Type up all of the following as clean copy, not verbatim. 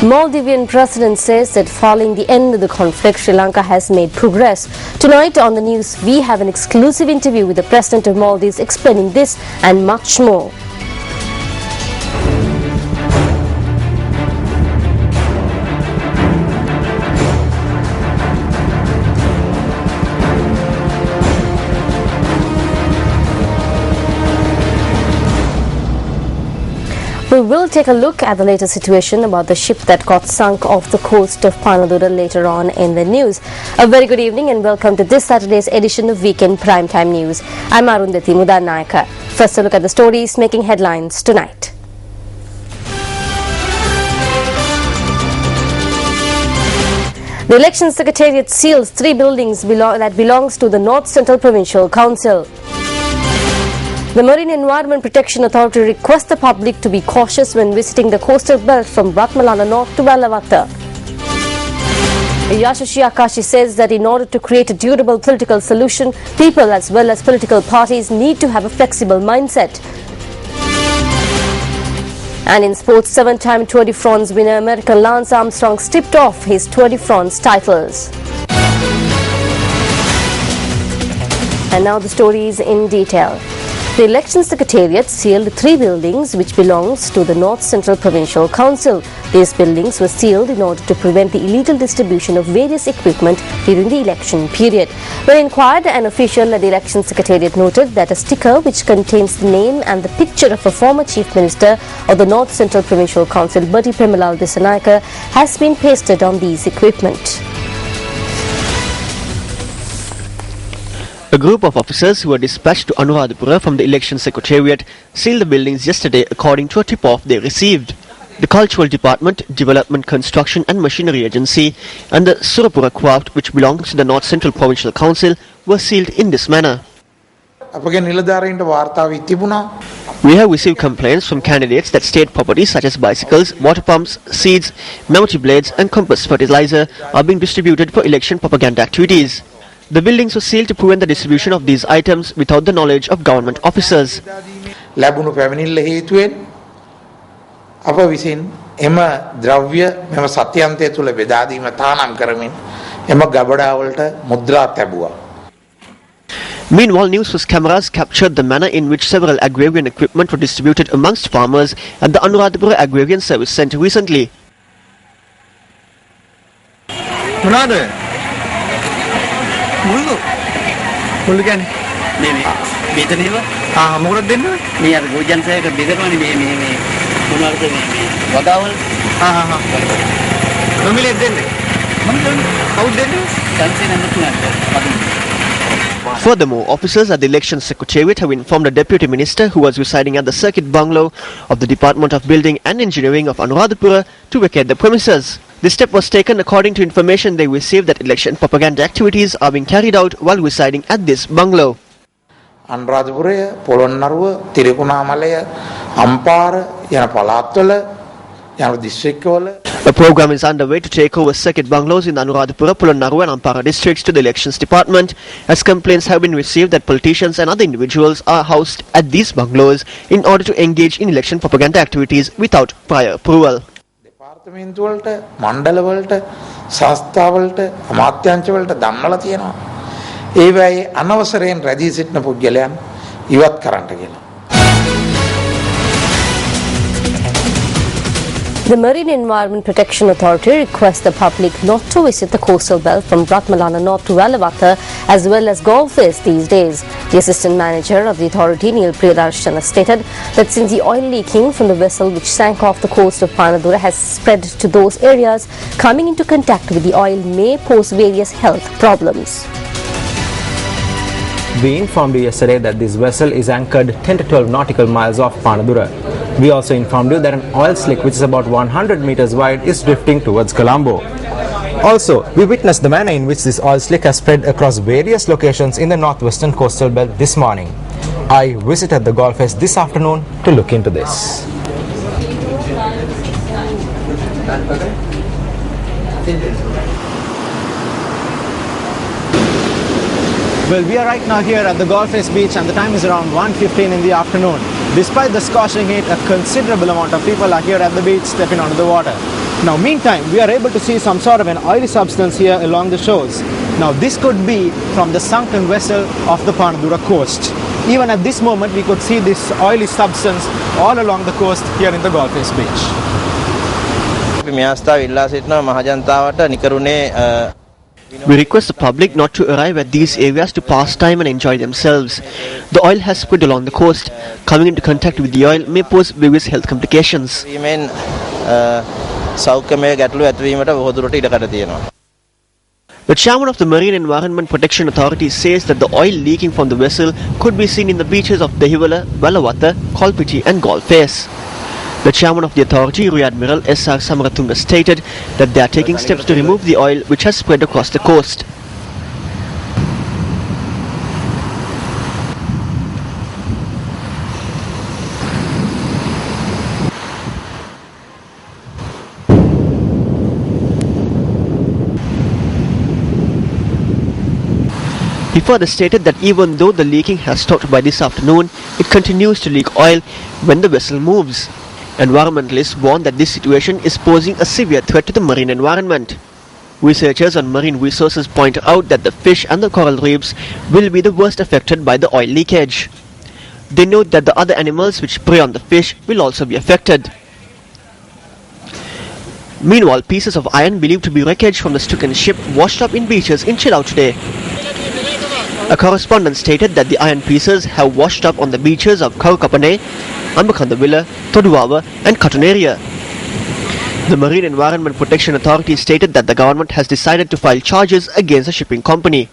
Maldivian president says that following the end of the conflict, Sri Lanka has made progress. Tonight on the news, we have an exclusive interview with the president of Maldives explaining this and much more. We will take a look at the latest situation about the ship that got sunk off the coast of Panadura later on in the news. A very good evening and welcome to this Saturday's edition of Weekend Primetime News. I'm Arundhati Mudanayaka. First a look at the stories making headlines tonight. The Election Secretariat seals 3 buildings that belongs to the North Central Provincial Council. The Marine Environment Protection Authority requests the public to be cautious when visiting the coastal belt from Ratmalana North to Wellawatta. Yashashi Akashi says that in order to create a durable political solution, people as well as political parties need to have a flexible mindset. And in sports, 7-time Tour de France winner American Lance Armstrong stripped off his Tour de France titles. And now the stories in detail. The Election Secretariat sealed 3 buildings which belongs to the North Central Provincial Council. These buildings were sealed in order to prevent the illegal distribution of various equipment during the election period. When inquired, an official at the Election Secretariat noted that a sticker which contains the name and the picture of a former Chief Minister of the North Central Provincial Council, Bertie Premalal Dissanayake, has been pasted on these equipment. A group of officers who were dispatched to Anuradhapura from the Election Secretariat sealed the buildings yesterday according to a tip-off they received. The Cultural Department, Development Construction and Machinery Agency and the Surapura Craft, which belongs to the North Central Provincial Council, were sealed in this manner. We have received complaints from candidates that state properties such as bicycles, water pumps, seeds, memory blades and compass fertilizer are being distributed for election propaganda activities. The buildings were sealed to prevent the distribution of these items without the knowledge of government officers. ලැබුණු පැමිණිල්ල හේතුවෙන් අප විසින් එම ද්‍රව්‍ය මෙම සත්‍යන්තය තුල බෙදා දීම තානම් කරමින් එම ගබඩා වලට මුද්‍රා තැබුවා. Meanwhile, News First cameras captured the manner in which several agrarian equipment were distributed amongst farmers at the Anuradhapura Agrarian Service Centre recently. මුළු කියන්නේ මේ බෙදනේව මොකටද දෙන්නේ මේ අර ගෝජන් සයක බෙදනවනේ මේ මොනවාද මේ වගාවල් නොමිලේ දෙන්නේ මම කවුද දෙන්නේ සංසේ number 2 Furthermore, officers at the Election Secretariat have informed the Deputy Minister who was residing at the Circuit Bungalow of the Department of Building and Engineering of Anuradhapura to vacate the premises. This step was taken according to information they received that election propaganda activities are being carried out while residing at this bungalow. Anuradhapura, Polonnaruwa, Trincomalee, Ampara යන පළාත්වල යන දිස්ත්‍රික්කවල A program is underway to take over circuit bungalows in Anuradhapura, Polonnaruwa and Ampara districts to the Elections Department, as complaints have been received that politicians and other individuals are housed at these bungalows in order to engage in election propaganda activities without prior approval. දෙපාර්තමේන්තු වලට, මණ්ඩල වලට, සංස්ථා වලට, අමාත්‍යාංශ වලට දන්නලා තියෙනවා. ඒවයි අනවසරයෙන් රැඳී සිටින පුද්ගලයන් ඉවත් කරන්නට කියලා. The Marine Environment Protection Authority requests the public not to visit the coastal belt from Ratmalana North to Wellawatta as well as Gulf West these days. The Assistant Manager of the authority, Neil Priyadarshana, stated that since the oil leaking from the vessel which sank off the coast of Panadura has spread to those areas, coming into contact with the oil may pose various health problems. We informed you yesterday that this vessel is anchored 10 to 12 nautical miles off Panadura. We also informed you that an oil slick which is about 100 meters wide is drifting towards Colombo. Also, we witnessed the manner in which this oil slick has spread across various locations in the northwestern coastal belt this morning. I visited the Gulf West this afternoon to look into this. Well, we are right now here at the Gulf West beach and the time is around 1:15 in the afternoon. Despite the scorching heat, a considerable amount of people are here at the beach stepping onto the water. Now meantime, we are able to see some sort of an oily substance here along the shores. Now this could be from the sunken vessel of the Panadura coast. Even at this moment, we could see this oily substance all along the coast here in the Gulf Face Beach. We request the public not to arrive at these areas to pass time and enjoy themselves. The oil has spread along the coast. Coming into contact with the oil may pose various health complications. The chairman of the Marine Environment Protection Authority says that the oil leaking from the vessel could be seen in the beaches of Dehiwala, Balawata, Kolpiti and Gulf Face. The chairman of the authority, Rear Admiral S.R. Samaratunga, stated that they are taking steps to remove the oil which has spread across the coast. He further stated that even though the leaking has stopped by this afternoon, it continues to leak oil when the vessel moves. Environmentalists warn that this situation is posing a severe threat to the marine environment. Researchers on marine resources point out that the fish and the coral reefs will be the worst affected by the oil leakage. They note that the other animals which prey on the fish will also be affected. Meanwhile, pieces of iron believed to be wreckage from the stricken ship washed up in beaches in Chilau today. A correspondent stated that the iron pieces have washed up on the beaches of Kaukapane, Ambakandavilla, Toduwawa and Katuneria. The Marine Environment Protection Authority stated that the government has decided to file charges against the shipping company.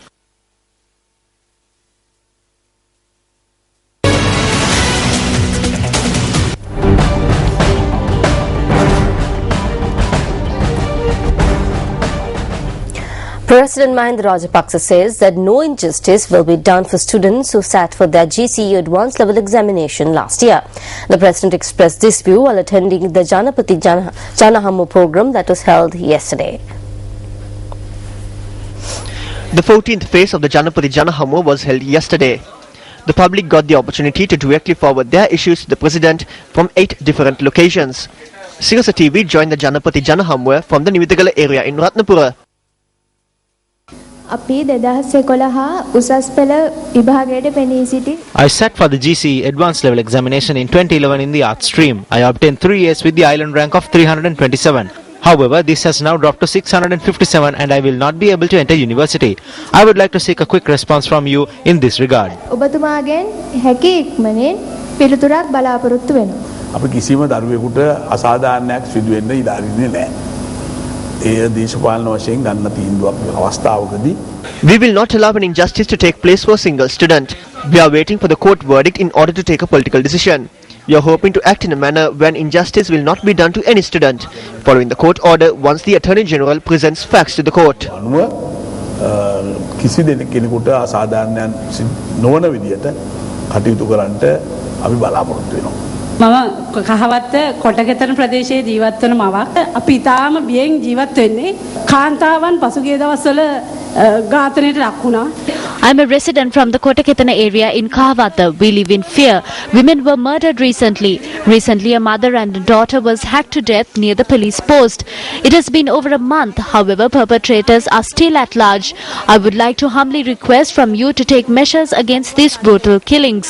President Mahinda Rajapaksa says that no injustice will be done for students who sat for their GCE advanced level examination last year. The president expressed this view while attending the Janapati Janahammu program that was held yesterday. The 14th phase of the Janapati Janahammu was held yesterday. The public got the opportunity to directly forward their issues to the president from 8 different locations. Sirasa TV joined the Janapati Janahammu from the Nivitigala area in Ratnapura. I sat for the GCE Advanced Level Examination in 2011 in the Arts stream. I obtained 3 A's with the island rank of 327. However, this has now dropped to 657 and I will not be able to enter university. I would like to seek a quick response from you in this regard. We will not allow an injustice to take place for a single student. We are waiting for the court verdict in order to take a political decision. We are hoping to act in a manner when injustice will not be done to any student, following the court order once the Attorney General presents facts to the court. මම කහවත්ත කොටගෙතන ප්‍රදේශයේ ජීවත් වන මවක් අපි තාම බියෙන් ජීවත් වෙන්නේ කාන්තාවන් පසුගිය දවස්වල ඝාතනයට ලක් වුණා. I'm a resident from the Kotaketana area in Kahawata. We live in fear. Women were murdered recently. Recently, a mother and a daughter was hacked to death near the police post. It has been over a month. However, perpetrators are still at large. I would like to humbly request from you to take measures against these brutal killings.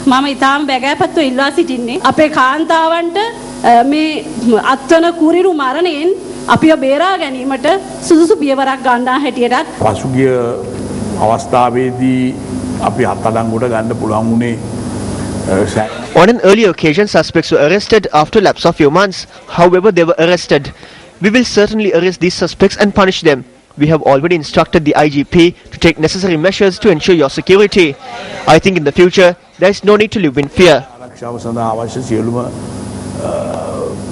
මම ඊටාම බැගෑපත්ව ඉල්ලා සිටින්නේ අපේ කාන්තාවන්ට මේ අත්වන කුරිරු මරණයෙන් අපිව බේරා ගැනීමට සුදුසු පියවරක් ගන්නා හැටියටත් පසුගිය අවස්ථාවේදී අපි අත්අඩංගුවට ගන්න පුළුවන් වුණේ. On an earlier occasion, suspects were arrested after a lapse of few months. However, they were arrested. We will certainly arrest these suspects and punish them. We have already instructed the IGP to take necessary measures to ensure your security. I think in the future, there is no need to live in fear. ආරක්ෂාව සඳහා අවශ්‍ය සියලුම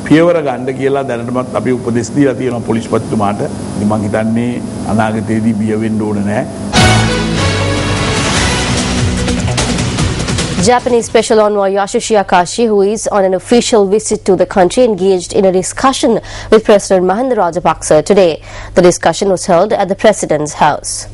පියවර ගන්න කියලා දැනටමත් අපි උපදෙස් දීලා තියෙනවා පොලිස්පතිතුමාට. ඉතින් මම හිතන්නේ අනාගතයේදී බිය වෙන්න ඕන නැහැ. Japanese Special Envoy Yasushi Akashi, who is on an official visit to the country, engaged in a discussion with President Mahinda Rajapaksa today. The discussion was held at the President's house.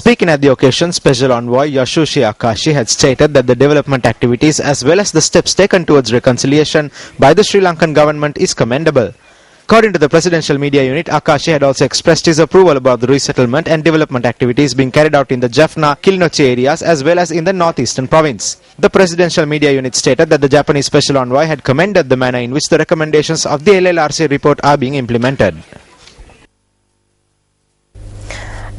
Speaking at the occasion, Special Envoy Yashushi Akashi had stated that the development activities as well as the steps taken towards reconciliation by the Sri Lankan government is commendable. According to the Presidential Media Unit, Akashi had also expressed his approval about the resettlement and development activities being carried out in the Jaffna, Kilinochchi areas as well as in the northeastern province. The Presidential Media Unit stated that the Japanese Special Envoy had commended the manner in which the recommendations of the LLRC report are being implemented.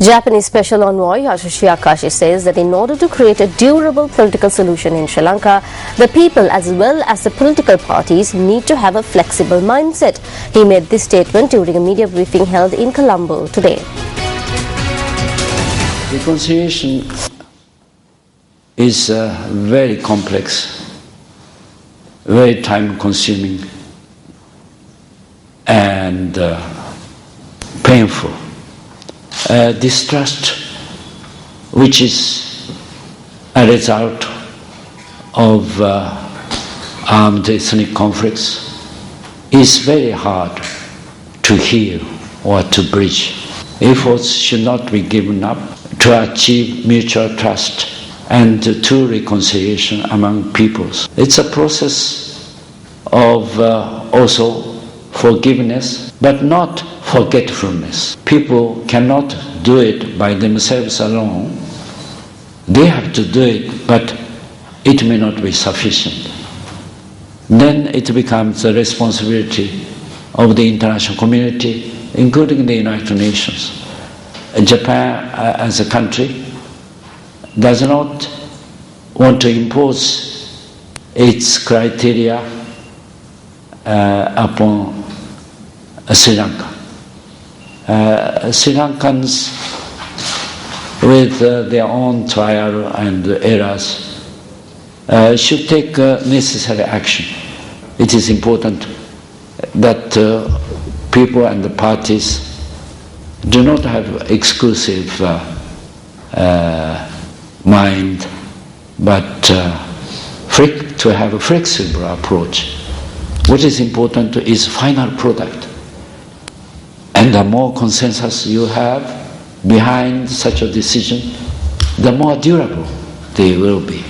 Japanese Special Envoy Yashushi Akashi says that in order to create a durable political solution in Sri Lanka, the people as well as the political parties need to have a flexible mindset. He made this statement during a media briefing held in Colombo today. Reconciliation is very complex, very time-consuming and painful. Distrust, which is a result of armed ethnic conflicts, is very hard to heal or to bridge. Efforts should not be given up to achieve mutual trust and true reconciliation among peoples. It's a process of also forgiveness, but not forgetfulness. People cannot do it by themselves alone. They have to do it, but it may not be sufficient. Then it becomes the responsibility of the international community, including the United Nations. Japan, as a country, does not want to impose its criteria upon Sri Lanka. Sri Lankans, with their own trial and errors, should take necessary action. It is important that people and the parties do not have exclusive mind, but to have a flexible approach. What is important is final product. And the more consensus you have behind such a decision, the more durable they will be.